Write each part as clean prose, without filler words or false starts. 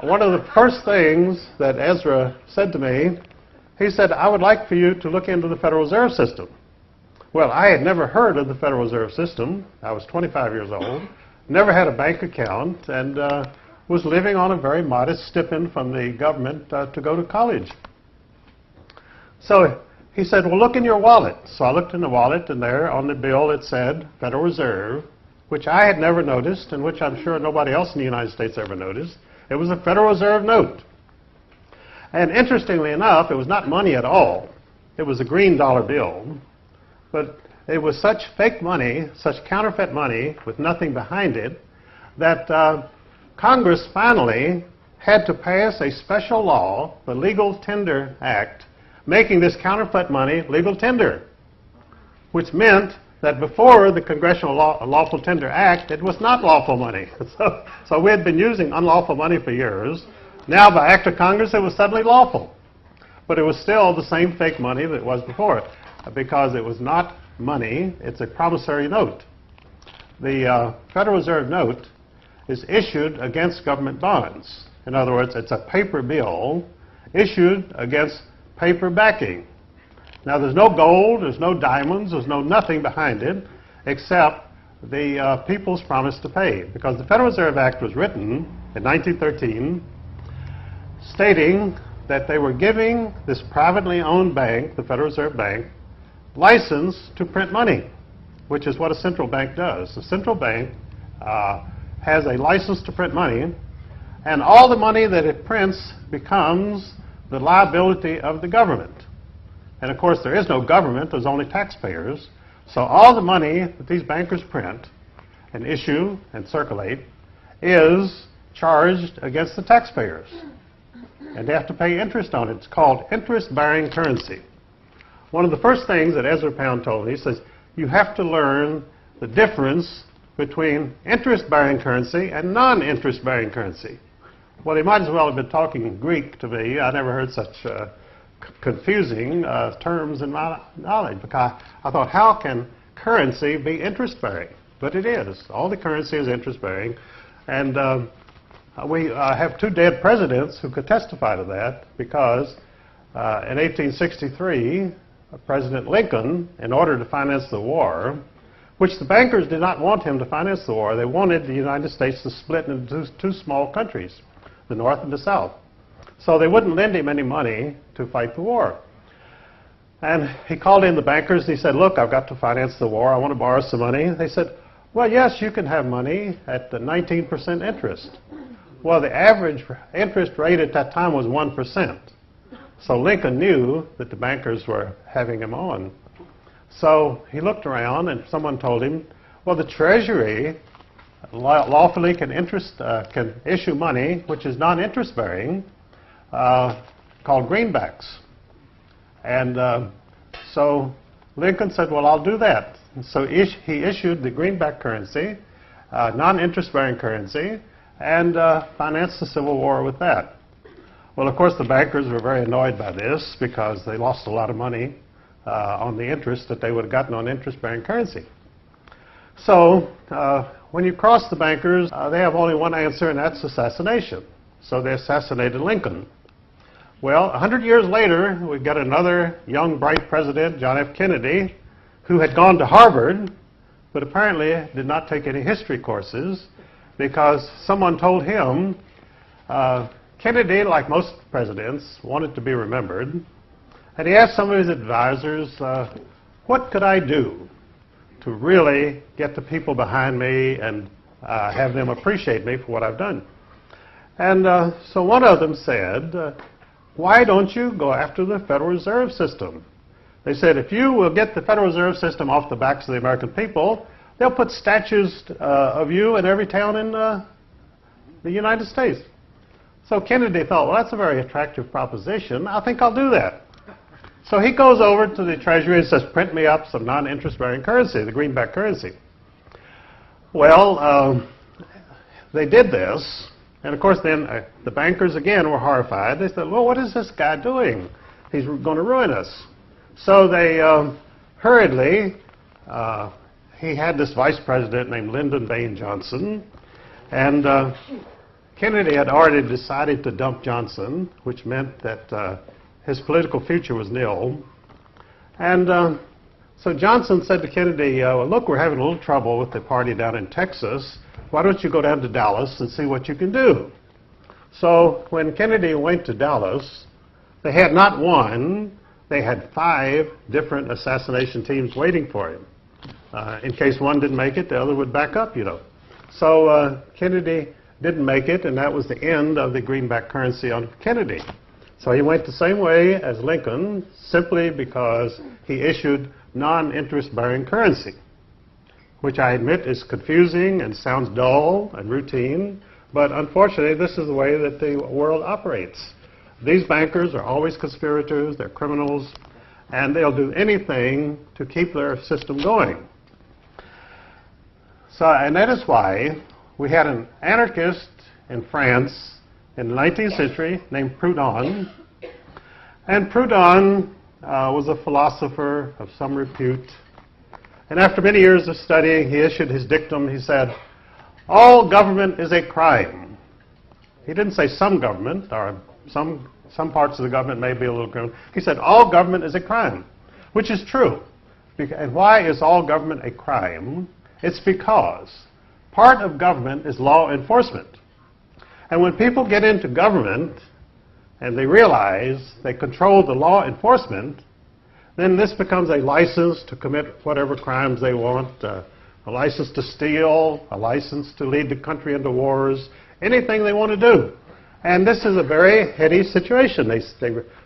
One of the first things that Ezra said to me, he said, I would like for you to look into the Federal Reserve System. Well, I had never heard of the Federal Reserve System. I was 25 years old, never had a bank account, and was living on a very modest stipend from the government to go to college. So he said, well, look in your wallet. So I looked in the wallet, and there on the bill it said Federal Reserve, which I had never noticed, and which I'm sure nobody else in the United States ever noticed. It was a Federal Reserve note. And interestingly enough, it was not money at all. It was a green dollar bill. But it was such fake money, such counterfeit money with nothing behind it, that Congress finally had to pass a special law, the Legal Tender Act, making this counterfeit money legal tender, which meant that before the Congressional Lawful Tender Act, it was not lawful money. So we had been using unlawful money for years. Now, by act of Congress, it was suddenly lawful. But it was still the same fake money that it was before, because it was not money, it's a promissory note. The Federal Reserve note is issued against government bonds. In other words, it's a paper bill issued against paper backing. Now, there's no gold, there's no diamonds, there's no nothing behind it except the people's promise to pay. Because the Federal Reserve Act was written in 1913 stating that they were giving this privately owned bank, the Federal Reserve Bank, license to print money, which is what a central bank does. The central bank has a license to print money, and all the money that it prints becomes the liability of the government. And of course, there is no government, there's only taxpayers. So all the money that these bankers print and issue and circulate is charged against the taxpayers. And they have to pay interest on it. It's called interest-bearing currency. One of the first things that Ezra Pound told me, he says, you have to learn the difference between interest-bearing currency and non-interest-bearing currency. Well, he might as well have been talking Greek to me. I never heard such confusing terms in my knowledge, because I thought, how can currency be interest-bearing? But it is. All the currency is interest-bearing. And we have two dead presidents who could testify to that, because in 1863, President Lincoln, in order to finance the war, which the bankers did not want him to finance the war, they wanted the United States to split into two small countries, the North and the South. So they wouldn't lend him any money to fight the war. And he called in the bankers and he said, look, I've got to finance the war. I want to borrow some money. They said, well, yes, you can have money at the 19% interest. Well, the average interest rate at that time was 1%. So Lincoln knew that the bankers were having him on. So he looked around and someone told him, well, the Treasury lawfully can issue money which is non-interest bearing, called greenbacks. And so Lincoln said, well, I'll do that. And so he issued the greenback currency, non-interest bearing currency, and financed the Civil War with that. Well, of course, the bankers were very annoyed by this because they lost a lot of money on the interest that they would have gotten on interest-bearing currency. So when you cross the bankers, they have only one answer, and that's assassination. So they assassinated Lincoln. Well, 100 years later, we got another young, bright president, John F. Kennedy, who had gone to Harvard, but apparently did not take any history courses, because someone told him Kennedy, like most presidents, wanted to be remembered. And he asked some of his advisors, what could I do to really get the people behind me and have them appreciate me for what I've done? And so one of them said, why don't you go after the Federal Reserve System? They said, if you will get the Federal Reserve System off the backs of the American people, they'll put statues of you in every town in the United States. So Kennedy thought, well, that's a very attractive proposition. I think I'll do that. So he goes over to the Treasury and says, print me up some non-interest-bearing currency, the greenback currency. Well, they did this. And of course, then the bankers again were horrified. They said, well, what is this guy doing? He's going to ruin us. So they hurriedly, he had this vice president named Lyndon Baines Johnson, and Kennedy had already decided to dump Johnson, which meant that his political future was nil. And so Johnson said to Kennedy, well, look, we're having a little trouble with the party down in Texas. Why don't you go down to Dallas and see what you can do? So when Kennedy went to Dallas, they had not one, they had 5 different assassination teams waiting for him. In case one didn't make it, the other would back up, you know. So Kennedy didn't make it, and that was the end of the greenback currency on Kennedy. So he went the same way as Lincoln, simply because he issued non-interest-bearing currency, which I admit is confusing and sounds dull and routine, but unfortunately this is the way that the world operates. These bankers are always conspirators, they're criminals, and they'll do anything to keep their system going. So, and that is why we had an anarchist in France in the 19th century named Proudhon. And Proudhon was a philosopher of some repute. And after many years of studying, he issued his dictum. He said, all government is a crime. He didn't say some government, or some parts of the government may be a little criminal. He said, all government is a crime, which is true. And why is all government a crime? It's because part of government is law enforcement. And when people get into government and they realize they control the law enforcement, then this becomes a license to commit whatever crimes they want, a license to steal, a license to lead the country into wars, anything they want to do. And this is a very heady situation. They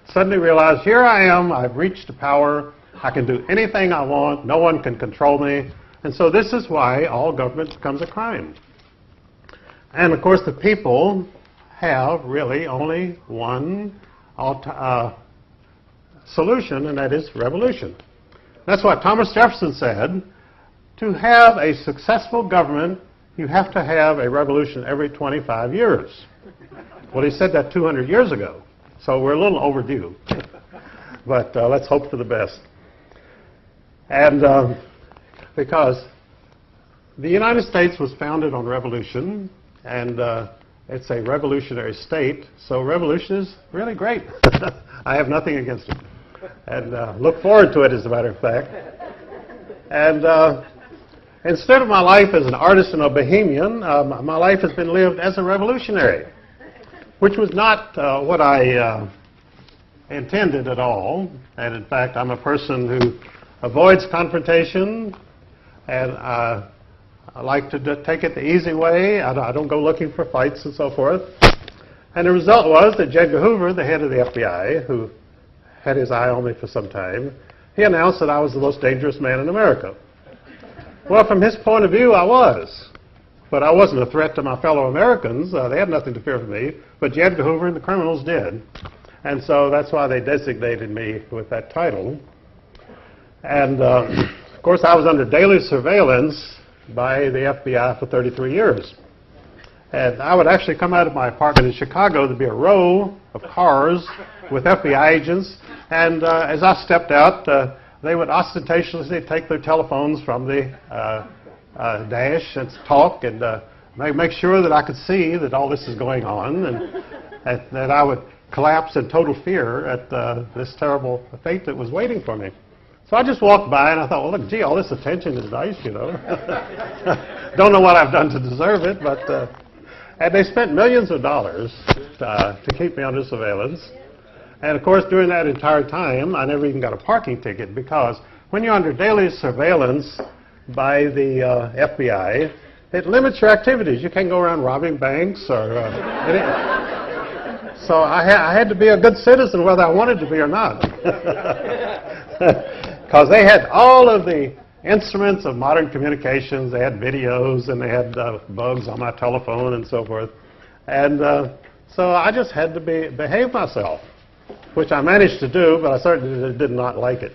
suddenly realize, here I am, I've reached the power, I can do anything I want, no one can control me. And so this is why all government becomes a crime. And of course the people have really only one solution, and that is revolution. That's what Thomas Jefferson said. To have a successful government, you have to have a revolution every 25 years. Well, he said that 200 years ago, so we're a little overdue. But let's hope for the best. And because the United States was founded on revolution, and it's a revolutionary state, so revolution is really great. I have nothing against it. And look forward to it, as a matter of fact. And instead of my life as an artist and a bohemian, my life has been lived as a revolutionary, which was not what I intended at all. And in fact, I'm a person who avoids confrontation, and I like to take it the easy way. I don't go looking for fights and so forth. And the result was that J. Edgar Hoover, the head of the FBI, who had his eye on me for some time, he announced that I was the most dangerous man in America. Well, from his point of view, I was. But I wasn't a threat to my fellow Americans. They had nothing to fear from me. But J. Edgar Hoover and the criminals did. And so that's why they designated me with that title. And, of course, I was under daily surveillance by the FBI for 33 years. And I would actually come out of my apartment in Chicago. There'd be a row of cars with FBI agents. And as I stepped out, they would ostentatiously take their telephones from the dash and talk and make sure that I could see that all this is going on, and that I would collapse in total fear at this terrible fate that was waiting for me. So I just walked by and I thought, well, look, gee, all this attention is nice, you know. Don't know what I've done to deserve it, but and they spent millions of dollars to keep me under surveillance. And of course, during that entire time, I never even got a parking ticket, because when you're under daily surveillance by the FBI, it limits your activities. You can't go around robbing banks or anything. So I had to be a good citizen whether I wanted to be or not. Because they had all of the instruments of modern communications. They had videos, and they had bugs on my telephone and so forth. And so I just had to behave myself, which I managed to do, but I certainly did not like it.